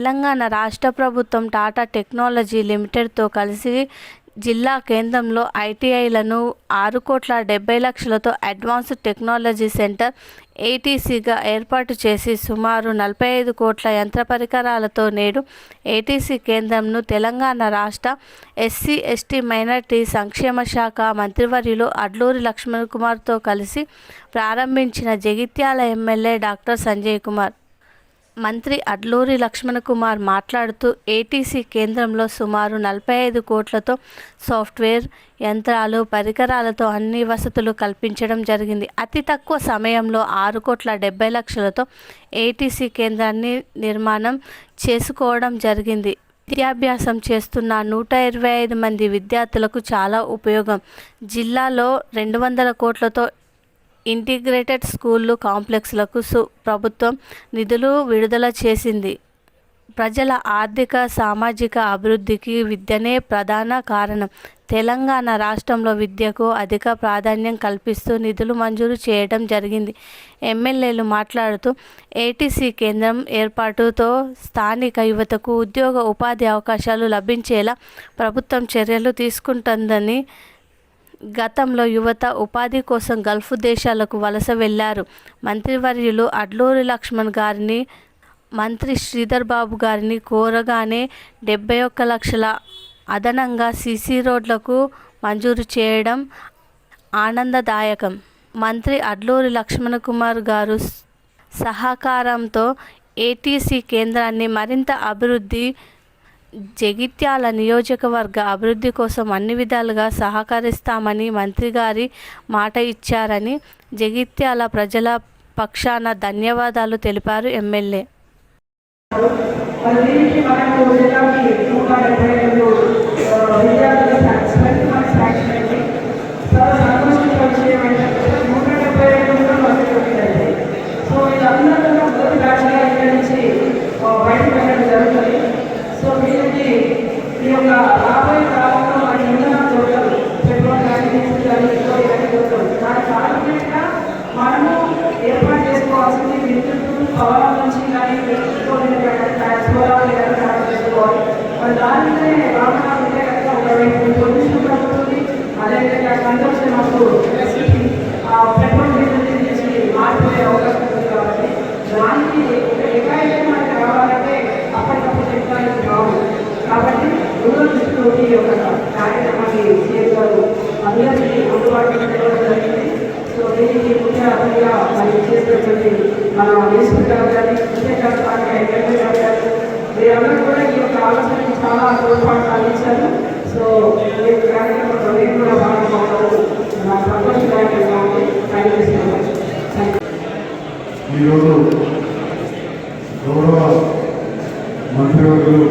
తెలంగాణ రాష్ట్ర ప్రభుత్వం టాటా టెక్నాలజీ లిమిటెడ్తో కలిసి జిల్లా కేంద్రంలో ఐటీఐలను 6,70,00,000తో అడ్వాన్స్డ్ టెక్నాలజీ సెంటర్ ఏటీసీగా ఏర్పాటు చేసి సుమారు 45 కోట్ల యంత్ర పరికరాలతో నేడు ఏటీసీ కేంద్రంను తెలంగాణ రాష్ట్ర ఎస్సీ ఎస్టీ మైనారిటీ సంక్షేమ శాఖ మంత్రివర్యులు అడ్లూరి లక్ష్మణ్ కుమార్తో కలిసి ప్రారంభించిన జగిత్యాల ఎమ్మెల్యే డాక్టర్ సంజయ్ కుమార్. మంత్రి అడ్లూరి లక్ష్మణ్ కుమార్ మాట్లాడుతూ ఏటీసీ కేంద్రంలో సుమారు 45 కోట్లతో సాఫ్ట్వేర్, యంత్రాలు, పరికరాలతో అన్ని వసతులు కల్పించడం జరిగింది. అతి తక్కువ సమయంలో 6,70,00,000తో ఏటీసీ కేంద్రాన్ని నిర్మాణం చేసుకోవడం జరిగింది. విద్యాభ్యాసం చేస్తున్న 125 మంది విద్యార్థులకు చాలా ఉపయోగం. జిల్లాలో 200 కోట్లతో ఇంటిగ్రేటెడ్ స్కూళ్ళు కాంప్లెక్స్లకు ప్రభుత్వం నిధులు విడుదల చేసింది. ప్రజల ఆర్థిక, సామాజిక అభివృద్ధికి విద్యనే ప్రధాన కారణం. తెలంగాణ రాష్ట్రంలో విద్యకు అధిక ప్రాధాన్యం కల్పిస్తూ నిధులు మంజూరు చేయడం జరిగింది. ఎమ్మెల్యేలు మాట్లాడుతూ ఏటీసీ కేంద్రం ఏర్పాటుతో స్థానిక యువతకు ఉద్యోగ, ఉపాధి అవకాశాలు లభించేలా ప్రభుత్వం చర్యలు తీసుకుంటుందని, గతంలో యువత ఉపాధి కోసం గల్ఫ్ దేశాలకు వలస వెళ్లారు. మంత్రివర్యులు అడ్లూరి లక్ష్మణ్ గారిని, మంత్రి శ్రీధర్ బాబు గారిని కోరగానే 71 లక్షల అదనంగా సీసీ రోడ్లకు మంజూరు చేయడం ఆనందదాయకం. మంత్రి అడ్లూరి లక్ష్మణ్ కుమార్ గారు సహకారంతో ఏటీసీ కేంద్రాన్ని మరింత అభివృద్ధి, జగిత్యాల నియోజకవర్గ అభివృద్ధి కోసం అన్ని విధాలుగా సహకరిస్తామని మంత్రి గారి మాట ఇచ్చారని జగిత్యాల ప్రజల పక్షాన ధన్యవాదాలు తెలిపారు ఎమ్మెల్యే. ఈ యొక్క రాబోయే కాలంలో మన ఇంధన దొరకదు, పెట్రోల్ కానీ డీజిల్ కానీ ఇవన్నీ దొరకదు. దానికి ఆల్టర్నేట్గా మనము ఏర్పాటు చేసుకోవాల్సింది విద్యుత్ పవర్ నుంచి కానీ సోలార్ కానీ తయారు చేసుకోవాలి. మరి దానినే వాహనాలు ఉంటే కనుక ఒకవైపు పొల్యూషన్ తగ్గుతుంది, అదేవిధంగా consumption of electricity petrol diesel నుంచి మారిపోయే అవకాశం ఉంది. కాబట్టి దానికి ఏకాయిగా మనకి రావాలంటే అప్పటికప్పుడు టెక్నాలజీ కావాలి. కాబట్టి రూరల్ దృష్టిలోకి ఒక కార్యక్రమాన్ని సీఎం గారు అందరికీ అందుబాటులో తేవడం జరిగింది. సో దీనికి ముఖ్య అతిథిగా మరి చేసినటువంటి మన మినిస్టర్ గారు కానీ, విజయకాంత్ ఎమ్మెల్యే గారు కానీ, మీరందరూ కూడా ఈ యొక్క ఆలోచనకి చాలా తోడ్పాటు అందించారు. సో ఈ కార్యక్రమంలో నేను కూడా భాగంగా నా సంతోషదాయకంగా ఉంది. Thank you so much. ఈరోజు గౌరవ మంత్రివర్గులు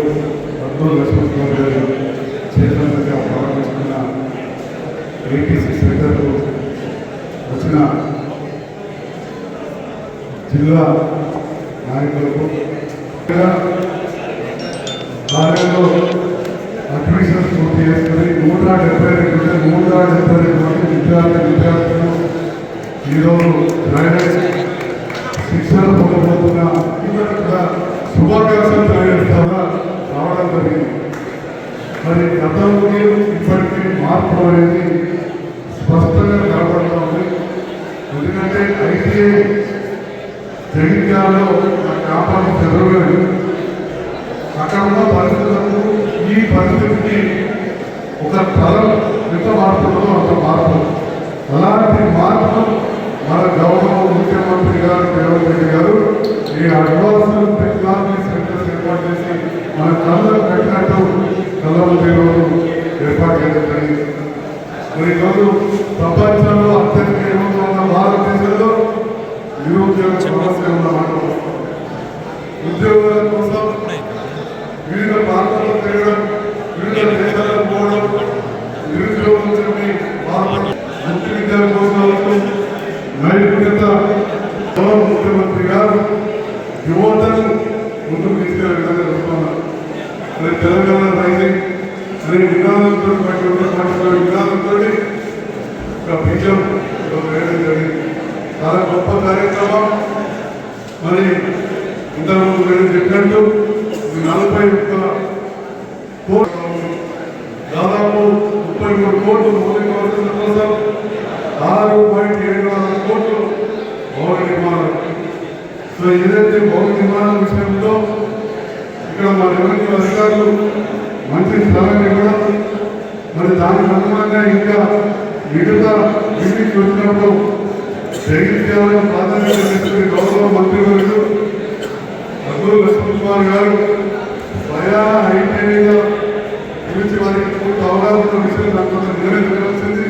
లక్ష్మణ్ కుమార్ గారు చేతులుగా ప్రారంభిస్తున్న ఏటీసీ సెంటర్కు వచ్చిన జిల్లా నాయకులకు, కార్యంలో అడ్మిషన్స్ పూర్తి చేసుకుని 172 మంది విద్యార్థులు ఈరోజు డ్రైనేజ్ శిక్షణ పొందబోతున్న శుభాకాంక్షలు తెలియజేస్తారా రావడం జరిగింది. మరి గతంలోకి ఇప్పటికీ మార్పు అనేది స్పష్టంగా కనబడుతూ ఉంది. ఎందుకంటే ఐటీఐ జగిత్యాలలో వ్యాపారం జరగలేదు. అక్కడ ఉన్న పరిస్థితులకు ఈ పరిస్థితికి ఒక తరం ఎంత మార్పులో అంత మార్పు. అలాంటి మార్పు మన గౌరవ ముఖ్యమంత్రి గారు రేవంత్ రెడ్డి గారు ఈ అడ్వాన్స్డ్ టెక్నాలజీ సెంటర్స్ ఏర్పాటు చేసి మన కళ్ళకు పెట్టినట్టు కళ్ళ రోజు ఏర్పాటు చేయడం జరిగింది. మరి ఈరోజు ప్రపంచంలో అత్యంత ఏమన్నా ఉన్న భారతదేశంలో నిరుద్యోగ సమస్య ఉన్నమాట. ఉద్యోగాల కోసం వివిధ ప్రాంతాల్లో తిరగడం, వివిధ దేశాలకు పోవడం, నిరుద్యోగం చెప్పి మంచి విద్యల కోసం నైపుణ్యత ముఖ్యమంత్రి గారు యువతను ముందుకు తీసుకెళ్లే విధంగా చూస్తున్నారు. మరి తెలంగాణ రైజింగ్ అనే విధానంతో విధానంతో ఒక బీజం వేయడం జరిగింది. చాలా గొప్ప కార్యక్రమం. మరి ఇంతకుముందు నేను చెప్పినట్టు స్థలాన్ని ఇవ్వడం, మరి దానికి అనుగుణంగా ఇంకా మిగతా ఇంటికి వచ్చినప్పుడు జగిత్యాలను ప్రాధాన్యత తీసుకుని గౌరవ మంత్రివర్యులు అబ్దుల్ లక్ష్మణ్ కుమార్ గారు స్వయా ఐటీఐగా గురించి వారికి పూర్తి అవగాహన ఉన్న విషయం దాంట్లో నిర్వహించవలసింది.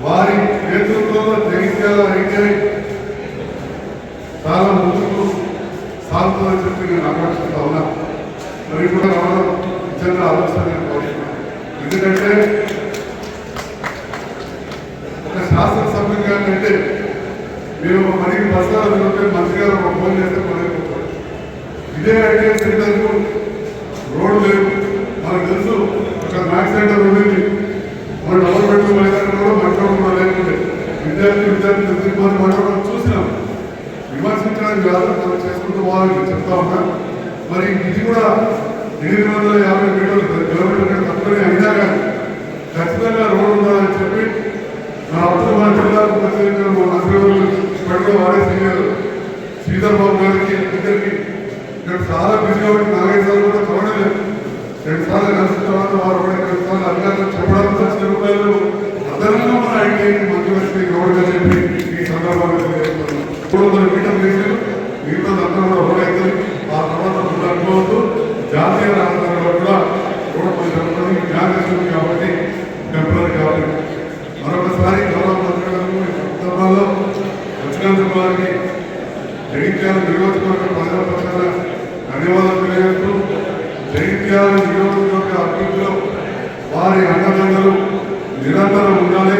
వారి నేతృత్వంలో జగిత్యాల ఐటీఐ చాలా ముందుకు సాగుతుందని చెప్పి నేను ఆకాంక్షిస్తా ఉన్నా. మరి కూడా రావడం నిజంగా ఆలోచన కోరుతున్నాను. ఎందుకంటే ఒక శాసనసభ్యులుగా అంటే మీరు ఒక 10 బస్సాలు ఉంటే మంత్రి గారు ఒక ఫోన్ చేస్తే పడిపోతారు. ఇదే ఐటీఐ సెంటర్కు రోడ్డు లేదు. మనకు తెలుసు ఒక మ్యాథ్స్ సెంటర్ ఉండేది, మన డబల్ బెడ్రూమ్ మైదానం కూడా మంటలు కూడా లేకుంటే విద్యార్థులు తిరుపతి మంటలు చూసినాం. విమర్శించడానికి కాదు, మనం చేసుకుంటూ పోవాలని చెప్తా ఉన్నా. మరి ఇది కూడా 850 కిలోమీటర్ల తక్కువనే అయినా కానీ ఖచ్చితంగా రోడ్డు ఉండాలని చెప్పి నా అప్పుడు మన జిల్లాకు ప్రత్యేకంగా మా మంత్రివర్యులు ఇప్పటిలో వాడే సీనియర్ శ్రీధర్ బాబు గారికి ఇద్దరికి ఇక్కడ చాలా బిజీగా ఉండి నాగేశ్వరం కూడా చూడలేదు. 2 సార్లు కలిసిన తర్వాత వారు కూడా 2 సార్లు అధికారులు చెప్పడం రూపాయలు అదనంగా మన ఐటీఐకి మంత్రివర్యులు రోడ్డుగా చెప్పి ఈ సందర్భంగా తెలియజేస్తున్నాం. 300 మీటర్లు వేసారు, మిగతా అందరూ కూడా రోడ్ అవుతుంది. ఆ తర్వాత అనుకోవద్దు, జాతీయ రహదారుల్లో కూడా రోడ్డు పని జరుగుతుంది. జ్ఞాపకం కాబట్టి టెంపరీ కాబట్టి మరొకసారి గౌరవ మంత్రి గారు ఈ సందర్భంలో వచ్చినందుకు వారికి జగిత్యాల నియోజకవర్గ ప్రజల పక్షాన ధన్యవాదాలు తెలియజేస్తూ జగిత్యాల నియోజకవర్గ అభివృద్ధిలో వారి అండదండలు నిరంతరం ఉండాలి.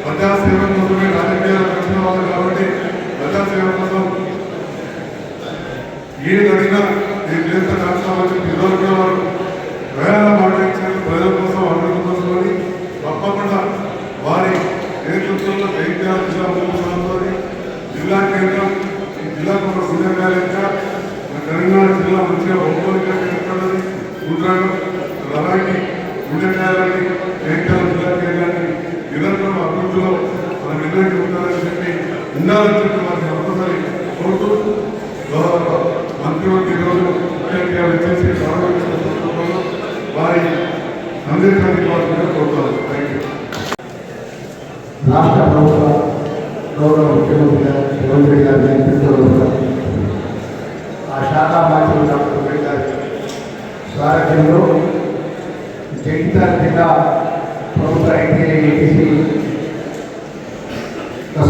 ప్రజాసేవ కోసమే రాజకీయాలకు వచ్చిన వాళ్ళు కాబట్టి ప్రజాసేవ కోసం ఏదడిగినా నేను చేస్తే రాష్ట్రాలు నిరోధకుల వారు ప్రయాణం మాట్లాడించారు. ప్రజల కోసం అభివృద్ధి కోసం అని తప్పకుండా వారి నేతృత్వంలో జగిత్యాల జిల్లా ముందుకు జిల్లా కేంద్రం ఈ జిల్లాకు ఒక గుండెకాయలంగా తెలంగాణ జిల్లా మంచిగా భౌగోళికంగా ఏర్పడ్డది. గుండ్రాగం అలాంటి గుండెకాయలని జగిత్యాల జిల్లా కేంద్రాన్ని నిరంతరం అభివృద్ధిలో మనం ఎన్నటి ఉండాలని చెప్పి ఉండాలని చెప్పి వారిని మరొకసారి కోరుతూ మంత్రివర్గ ఈరోజు ముఖ్యంగా వచ్చేసి సందర్భంలో వారి సందేశాన్ని వారిని కోరుతారు. Thank you. రాష్ట్ర ప్రభుత్వ గౌరవ ముఖ్యమంత్రి గారు రేవంత్ రెడ్డి గారి నేతృత్వంలో ఆ శాఖ మంత్రి డాక్టర్ రెడ్డి గారి సారథ్యంలో జగిత్యాల జిల్లా ప్రభుత్వ ఐటీఐ ఏటీసీ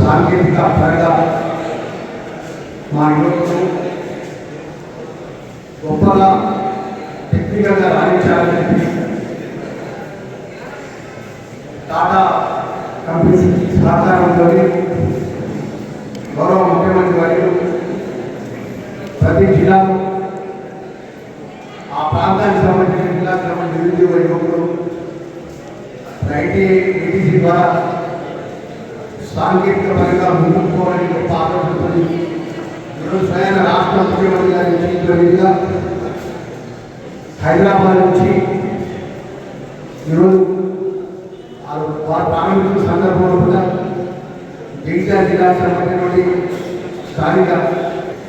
సాంకేతిక పరంగా మా యువకులు గొప్పగా టెక్నికల్గా రాణించాలని చెప్పి టాటా కంపెనీ సహకారంతో గౌరవ ముఖ్యమంత్రి గారు ప్రతి జిల్లాలో ఆ ప్రాంతానికి సంబంధించిన జిల్లాకు సంబంధించిన నిరుద్యోగ యువకులు ఐటీఐ ఏటీసీ ద్వారా సాంకేతిక పరంగా ముందుకు పోవాలని గొప్ప ఆలోచనతో ఈరోజు స్వయం రాష్ట్ర ముఖ్యమంత్రి గారి చేతుల మీదుగా హైదరాబాద్ నుంచి ఈరోజు వారు ప్రారంభించిన సందర్భంలో కూడా జగిత్యాల జిల్లాకు సంబంధించినటువంటి స్థానిక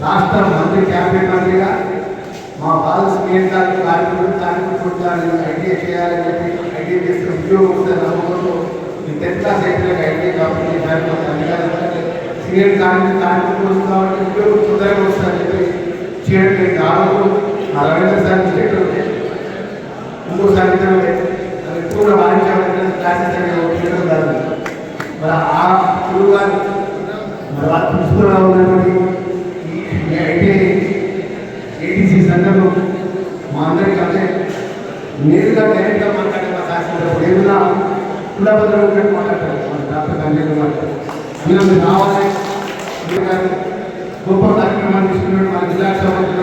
రాష్ట్ర మంత్రి క్యాబినెట్ మంత్రిగా మా బాల స్నేహితులు కార్యక్రమాన్ని ఐటీఐ చేయాలని చెప్పి ఐటీఐ చేస్తే ఉద్యోగం వస్తుంది నమ్మకంతో ఈ 10th క్లాస్ అయిపోయాక ఐటీఐ కంపెనీ సీనియర్ కార్యక్రమం కాబట్టి ఉద్యోగం తొందరగా వస్తుందని చెప్పి చేయడం లేదు. ఆ రవీంద్ర సార్ స్టేట్ ఇంకోసారి అది ఎక్కువగా వాణిజ్య క్లాసెస్ చేయడం కాదు. మరి ఆ గురువు గారు మరి వారు ప్రిన్సిపల్గా ఉన్నటువంటి ఈ ఐటీఐ ఏటీసీ సెంటర్లో మా అందరికీ అంటే నేరుగా డైరెక్ట్గా మాట్లాడే మా శాసనసభ్యులు ఏదైనా కులభద్రం ఉన్నట్టు మాట్లాడతారు. మన డాక్టర్ సంజయ్ మాట్లాడతారు మీరు రావాలి గొప్ప కార్యక్రమాన్ని తీసుకున్నట్టు మన జిల్లాకు సంబంధించిన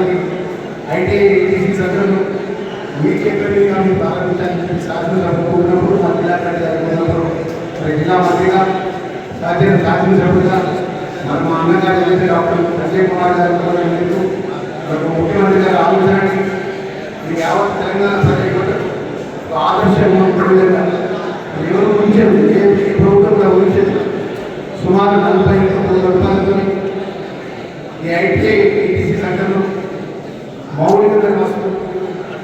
ఐటీఐ ఏటీసీ సెంటర్లు మీకు ఎక్కడికి కానీ ప్రారంభించాలని చెప్పి శాసనసభ ఉన్నప్పుడు మా జిల్లా ఉన్నప్పుడు మరి జిల్లా మంత్రిగా శాసనసభ్యులుగా మరి మా అన్నగారు ఏదైతే డాక్టర్ సంజయ్ కుమార్ గారు ముఖ్యమంత్రి గారు ఆలోచనని ఇది యావత్ తెలంగాణ ప్రజలకు ఆదర్శంగా ఎవరు ఉంచారు ఏ ప్రభుత్వంలో ఉంచారు సుమారు 40 కోట్ల రూపాయలతో ఈ ఐటీఐ ఏటీసీ సెంటర్లు మౌలిక వస్తువులు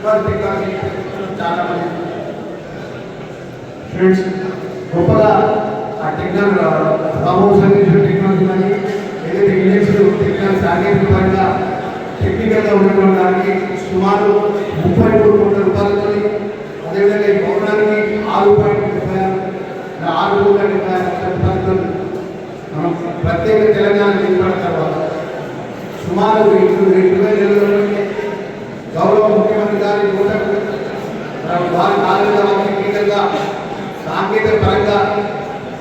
ఇవాళ టెక్నాలజీ చాలా మంది ఫ్రెండ్స్ గొప్పగా ఆ టెక్నాలజీ సంబంధించిన టెక్నాలజీ కానీ ఏదైతే ఇంజనీర్స్ టెక్నాలజీ సాంకేతిక పరంగా టెక్నికల్గా ఉన్నటువంటి దానికి సుమారు 33 కోట్ల రూపాయలతో అదేవిధంగా ఈ భవనానికి 6 కోట్ల 70 లక్షల మనం ప్రత్యేక తెలంగాణ ఏర్పడిన తర్వాత సుమారు 2020 గౌరవ ముఖ్యమంత్రి గారి వారి టెక్నికల్గా సాంకేతిక పరంగా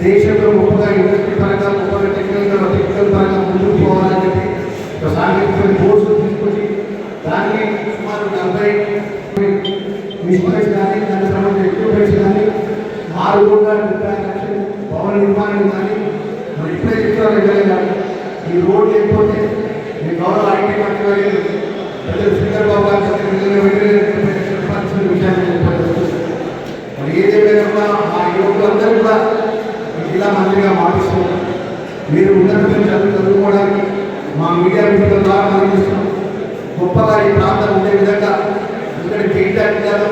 దేశంలో గొప్పగా ఇండస్ట్రీ పరంగా గొప్పగా టెక్నికల్ పరంగా ముందుకు పోవాలని చెప్పి ఒక సాంకేతిక కోర్సు తీసుకొచ్చి దానికి సుమారు 40 మిషనరీస్ కానీ దానికి సంబంధించిన ఎక్విప్మెంట్స్ కానీ 6 కోట్ల 30 లక్షలు భవన నిర్మాణం కానీ మరి ఇప్పుడే చెప్తున్నారు ఈ రోడ్ లేకపోతే మీ గౌరవ ఐటీ మంత్రి గారు పెద్ద శ్రీధర్ బాబు గారు చెప్పాల్సిన విషయాన్ని చెప్పారు. మరి ఏదేమైనా కూడా మా యువకులందరూ కూడా ఈ జిల్లా మంత్రిగా మాటిస్తున్నారు. మీరు ఉన్నత చదువుకోవడానికి మా మీడియా మిత్రుల ద్వారా మనం గొప్పగా ఈ ప్రాంతం ఉండే విధంగా ఇక్కడ జగిత్యాల జిల్లాలో